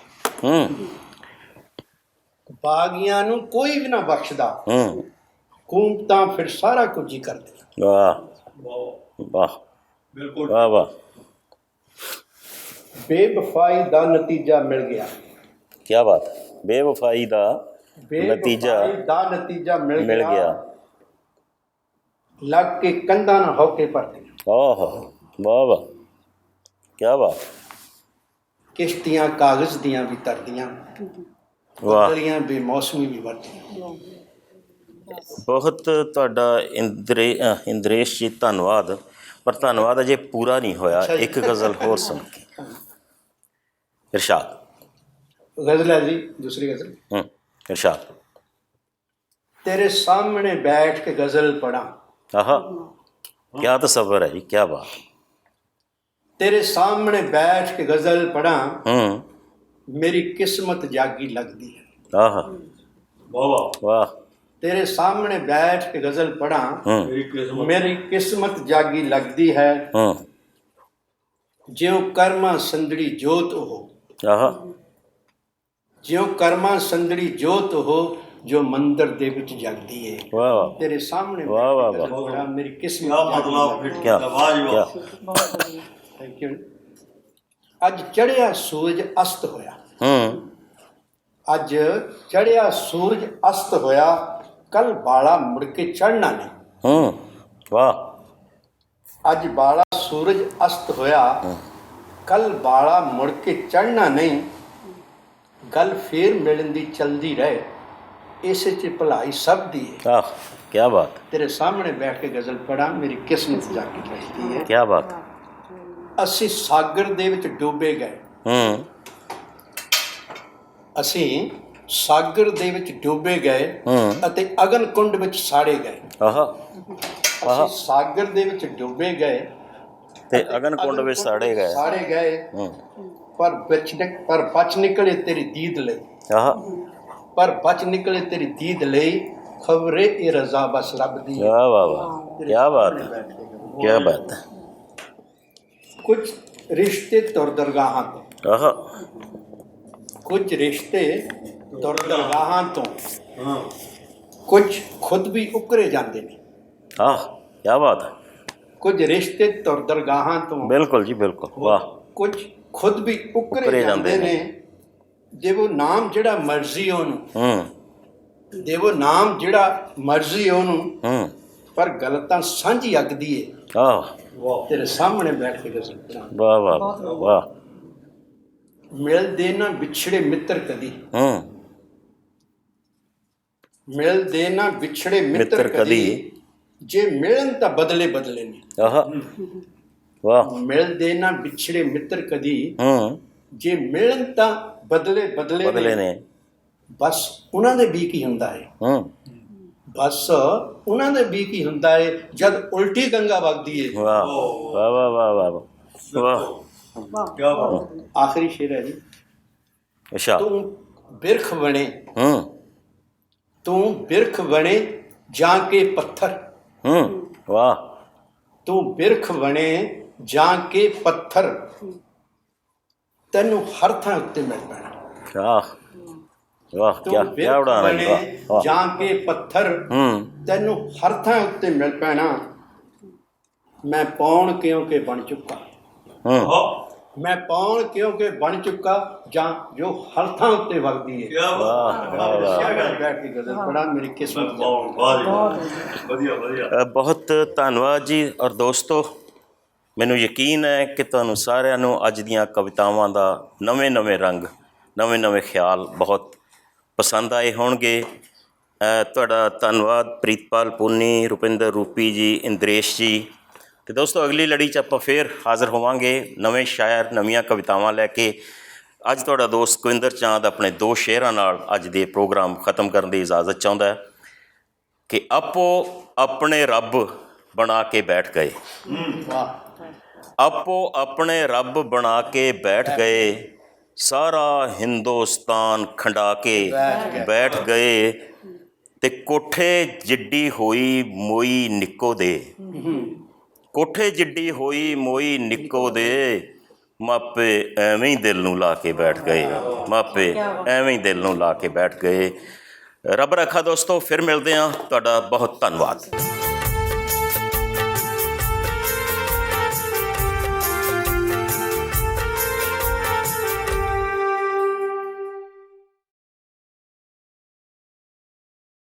ਬਾਗੀਆਂ ਨੂੰ ਕੋਈ ਵੀ ਨਾ ਬਖਸ਼ਦਾ, ਹਕੂਮਤਾਂ ਫਿਰ ਸਾਰਾ ਕੁਝ ਹੀ ਕਰਦੀਆਂ। ਵਾਹ ਵਾਹ, ਬਿਲਕੁਲ। ਵਾਹ ਵਾਹ। ਬੇਵਫਾਈ ਦਾ ਨਤੀਜਾ ਮਿਲ ਗਿਆ। ਕੀ ਬਾਤ ਹੈ। ਬੇਵਫਾਈ ਦਾ ਨਤੀਜਾ ਮਿਲ ਮਿਲ ਗਿਆ। ਲੱਗ ਕੇ ਕੰਧਾਂ ਨਾ ਹੋ ਕੇ ਭਰਦੀਆਂ। ਆਹ ਵਾਹ ਵਾਹ, ਕੀ ਬਾਤ। ਕਿਸ਼ਤੀਆਂ ਕਾਗਜ਼ ਦੀਆਂ ਵੀ ਤਰਦੀਆਂ, ਵਾਹ, ਬੱਦਲੀਆਂ ਬੇਮੌਸਮੀ ਵੀ ਵਰਦੀਆਂ। ਬਹੁਤ ਤੁਹਾਡਾ ਇੰਦਰੇਸ਼ ਜੀ ਧੰਨਵਾਦ। ਪਰ ਧੰਨਵਾਦ ਅਜੇ ਪੂਰਾ ਨਹੀਂ ਹੋਇਆ। ਇੱਕ ਗਜ਼ਲ ਹੋਰ ਸੁਣ ਕੇ ਇਰਸ਼ਾਦ। ਗਜ਼ਲ ਹੈ ਜੀ, ਦੂਸਰੀ ਗਜ਼ਲ। ਇਰਸ਼ਾਦ। ਤੇਰੇ ਸਾਹਮਣੇ ਬੈਠ ਕੇ ਗਜ਼ਲ ਪੜਾਂ। ਆਹਾ, ਕਿਆ ਤਸੱਵਰ ਹੈ ਜੀ, ਕੀ ਬਾਤ। ਤੇਰੇ ਸਾਹਮਣੇ ਬੈਠ ਕੇ ਗਜ਼ਲ ਪੜਾਂ, ਮੇਰੀ ਕਿਸਮਤ ਜਾਗੀ ਲੱਗਦੀ ਹੈ। ਆਹਾ, ਵਾਹ ਵਾਹ। ਵਾਹ। ਤੇਰੇ ਸਾਹਮਣੇ ਬੈਠ ਕੇ ਗਜ਼ਲ ਪੜਾਂ, ਮੇਰੀ ਕਿਸਮਤ ਜਾਗੀ ਲੱਗਦੀ ਹੈ। ਜਿਉਂ ਕਰਮਾਂ ਸੰਦੜੀ ਜੋਤ ਉਹ, ਆਹਾ, ਜਿਉਂ ਕਰਮਾਂ ਸੰਦੜੀ ਜੋਤ ਉਹ, ਜੋ ਮੰਦਰ ਦੇ ਵਿੱਚ ਜਗਦੀ ਏ। ਵਾਹ ਵਾਹ, ਤੇਰੇ ਸਾਹਮਣੇ ਵਾਹ ਵਾਹ ਬੈਠ ਕੇ ਗਜ਼ਲ ਪੜਾਂ, ਮੇਰੀ ਕਿਸਮਤ ਕਿਆ ਜਾਗੀ ਮਤਲਬ, ਲੱਗਦੀ ਕਿਆ ਵਾਹ। Thank you. ਅੱਜ ਚੜ੍ਹਿਆ ਸੂਰਜ ਅਸਤ ਹੋਇਆ, ਅੱਜ ਚੜ੍ਹਿਆ ਸੂਰਜ ਅਸਤ ਹੋਇਆ, ਕੱਲ ਬਾਲਾ ਮੁੜ ਕੇ ਚੜ੍ਹਨਾ ਨਹੀਂ। ਵਾਹ। ਅੱਜ ਬਾਲਾ ਸੂਰਜ ਅਸਤ ਹੋਇਆ, ਕੱਲ ਬਾਲਾ ਮੁੜ ਕੇ ਚੜ੍ਹਨਾ ਨਹੀਂ। ਗੱਲ ਫੇਰ ਮਿਲਣ ਦੀ ਚਲਦੀ ਰਹੇ, ਇਸੇ 'ਚ ਭਲਾਈ ਸਭ ਦੀ ਹੈ। ਆਹ, ਕੀ ਬਾਤ, ਤੇਰੇ ਸਾਹਮਣੇ ਬੈਠ ਕੇ ਗਜ਼ਲ ਪੜਾਂ, ਮੇਰੀ ਕਿਸਮਤ ਜਾਗੀ ਲੱਗਦੀ ਹੈ। ਕੀ ਬਾਤ। ਅਸੀਂ ਸਾਗਰ ਦੇ ਵਿੱਚ ਡੁੱਬੇ ਗਏ, ਅਸੀਂ ਸਾਗਰ ਦੇ ਵਿੱਚ ਡੁੱਬੇ ਗਏ ਅਤੇ ਅਗਨ ਕੁੰਡ ਵਿੱਚ ਸਾੜੇ ਗਏ। ਆਹਾ, ਅਸੀਂ ਸਾਗਰ ਦੇ ਵਿੱਚ ਡੁੱਬੇ ਗਏ ਤੇ ਅਗਨ ਕੁੰਡ ਵਿੱਚ ਸਾੜੇ ਗਏ। ਪਰ ਬਚ ਨਿਕਲੇ ਤੇਰੀ ਦੀਦ ਲਈ। ਆਹਾ, ਪਰ ਬਚ ਨਿਕਲੇ ਤੇਰੀ ਦੀਦ ਲਈ, ਖਬਰੇ ਇਹ ਰਜ਼ਾ ਬਸ ਰੱਬ ਦੀ। ਵਾਹ ਵਾਹ ਵਾਹ, ਕੀ ਬਾਤ ਹੈ, ਕੀ ਬਾਤ ਹੈ। ਕੁਝ ਰਿਸ਼ਤੇ ਤੁਰ ਦਰਗਾਹਾਂ ਤੋਂ, ਆਹਾ, ਕੁਝ ਰਿਸ਼ਤੇ ਤੁਰ ਦਰਗਾਹਾਂ ਤੋਂ, ਕੁਝ ਖੁਦ ਵੀ ਉਕਰੇ ਜਾਂਦੇ ਨੇ। ਆਹ, ਕੀ ਬਾਤ ਹੈ। ਕੁਝ ਰਿਸ਼ਤੇ ਤੁਰ ਦਰਗਾਹਾਂ ਤੋਂ, ਬਿਲਕੁਲ ਜੀ, ਬਿਲਕੁਲ। ਵਾਹ। ਕੁਝ ਖੁਦ ਵੀ ਉਕਰੇ ਜਾਂਦੇ ਨੇ। ਦੇਵੋ ਨਾਮ ਜਿਹੜਾ ਮਰਜ਼ੀ ਉਹਨੂੰ, ਦੇਵੋ ਨਾਮ ਜਿਹੜਾ ਮਰਜ਼ੀ ਉਹਨੂੰ, ਪਰ ਗੱਲ ਤਾਂ ਸਾਂਝੀ ਅੱਗਦੀ ਏ। ਆਹ, ਤੇਰੇ ਸਾਹਮਣੇ ਬੈਠ ਕੇ ਗਜ਼ਲ ਪੜਾਂ। ਵਾਹ ਵਾਹ ਵਾਹ। ਮਿਲਦੇ ਨਾ ਵਿਛੜੇ ਮਿੱਤਰ ਕਦੀ, ਮਿਲਦੇ ਨਾ ਵਿਛੜੇ ਮਿੱਤਰ ਕਦੀ, ਜੇ ਮਿਲਣ ਤਾਂ ਬਦਲੇ ਬਦਲੇ ਨੇ। ਆਹਾ, ਵਾਹ। ਮਿਲਦੇ ਨਾ ਵਿਛੜੇ ਮਿੱਤਰ ਕਦੀ, ਜੇ ਮਿਲਣ ਤਾਂ ਬਦਲੇ ਬਦਲੇ ਨੇ। ਬਸ ਉਹਨਾਂ ਦੇ ਵੀ ਕੀ ਹੁੰਦਾ ਹੈ, ਬਸ ਉਹਨਾਂ ਦੇ ਵੀ ਕੀ ਹੁੰਦਾ ਹੈ, ਜਦ ਉਲਟੀ ਗੰਗਾ ਵਗਦੀ ਹੈ। ਵਾਹ ਵਾਹ ਵਾਹ ਵਾਹ ਵਾਹ ਵਾਹ। ਕਿਆ ਬਾਤ। ਆਖਰੀ ਸ਼ੇਰ ਹੈ ਜੀ। ਅੱਛਾ। ਤੂੰ ਬਿਰਖ ਬਣੇ, ਤੂੰ ਬਿਰਖ ਬਣੇ ਜਾਂ ਕੇ ਪੱਥਰ। ਵਾਹ। ਤੂੰ ਬਿਰਖ ਬਣੇ ਜਾਂ ਕੇ ਪੱਥਰ, ਤੈਨੂੰ ਹਰ ਥਾਂ ਉੱਤੇ ਮਿਲ ਪੈਣਾ। ਵਾਹ ਵਾਹ, ਤੂੰ ਕੀ ਉਡਾਨ ਹੈ। ਵਾਹ ਜਾਂ ਕੇ ਪੱਥਰ, ਤੈਨੂੰ ਹਰ ਥਾਂ ਉੱਤੇ ਮਿਲ ਪੈਣਾ। ਮੈਂ ਪੌਣ ਕਿਉਂਕਿ ਬਣ ਚੁੱਕਾ, ਮੈਂ ਪੌਣ ਕਿਉਂਕਿ ਬਣ ਚੁੱਕਾ, ਜਾਂ ਜੋ ਹਰ ਥਾਂ ਉੱਤੇ ਵਗਦੀ ਹੈ। ਕਿਆ ਬਾਤ। ਬੈਠ ਕੇ ਗਜ਼ਲ ਪੜਾ, ਮੇਰੀ ਕਿਸਮਤ ਵਾਹ ਜੀ, ਵਧੀਆ ਵਧੀਆ। ਬਹੁਤ ਧੰਨਵਾਦ ਜੀ। ਔਰ ਦੋਸਤੋ, ਮੈਨੂੰ ਯਕੀਨ ਹੈ ਕਿ ਤੁਹਾਨੂੰ ਸਾਰਿਆਂ ਨੂੰ ਅੱਜ ਦੀਆਂ ਕਵਿਤਾਵਾਂ ਦਾ ਨਵੇਂ ਰੰਗ ਨਵੇਂ ਖਿਆਲ ਬਹੁਤ ਪਸੰਦ ਆਏ ਹੋਣਗੇ। ਤੁਹਾਡਾ ਧੰਨਵਾਦ ਪ੍ਰੀਤਪਾਲ ਪੂਨੀ, ਰੁਪਿੰਦਰ ਰੂਪੀ ਜੀ, ਇੰਦਰੇਸ਼ ਜੀ। ਅਤੇ ਦੋਸਤੋ ਅਗਲੀ ਲੜੀ 'ਚ ਆਪਾਂ ਫੇਰ ਹਾਜ਼ਰ ਹੋਵਾਂਗੇ ਨਵੇਂ ਸ਼ਾਇਰ, ਨਵੀਆਂ ਕਵਿਤਾਵਾਂ ਲੈ ਕੇ। ਅੱਜ ਤੁਹਾਡਾ ਦੋਸਤ ਕੁਵਿੰਦਰ ਚਾਂਦ ਆਪਣੇ 2 ਸ਼ੇਅਰਾਂ ਨਾਲ ਅੱਜ ਦੇ ਪ੍ਰੋਗਰਾਮ ਖ਼ਤਮ ਕਰਨ ਦੀ ਇਜਾਜ਼ਤ ਚਾਹੁੰਦਾ ਹੈ ਕਿ ਆਪੋ ਆਪਣੇ ਰੱਬ ਬਣਾ ਕੇ ਬੈਠ ਗਏ, ਆਪੋ ਆਪਣੇ ਰੱਬ ਬਣਾ ਕੇ ਬੈਠ ਗਏ, ਸਾਰਾ ਹਿੰਦੁਸਤਾਨ ਖੰਡਾ ਕੇ ਬੈਠ ਗਏ, ਤੇ ਕੋਠੇ ਜਿੱਡੀ ਹੋਈ ਮੋਈ ਨਿੱਕੋ ਦੇ, ਕੋਠੇ ਜਿੱਡੀ ਹੋਈ ਮੋਈ ਨਿੱਕੋ ਦੇ, ਮਾਪੇ ਐਵੇਂ ਹੀ ਦਿਲ ਨੂੰ ਲਾ ਕੇ ਬੈਠ ਗਏ, ਮਾਪੇ ਐਵੇਂ ਹੀ ਦਿਲ ਨੂੰ ਲਾ ਕੇ ਬੈਠ ਗਏ। ਰੱਬ ਰੱਖਾ ਦੋਸਤੋ, ਫਿਰ ਮਿਲਦੇ ਹਾਂ। ਤੁਹਾਡਾ ਬਹੁਤ ਧੰਨਵਾਦ।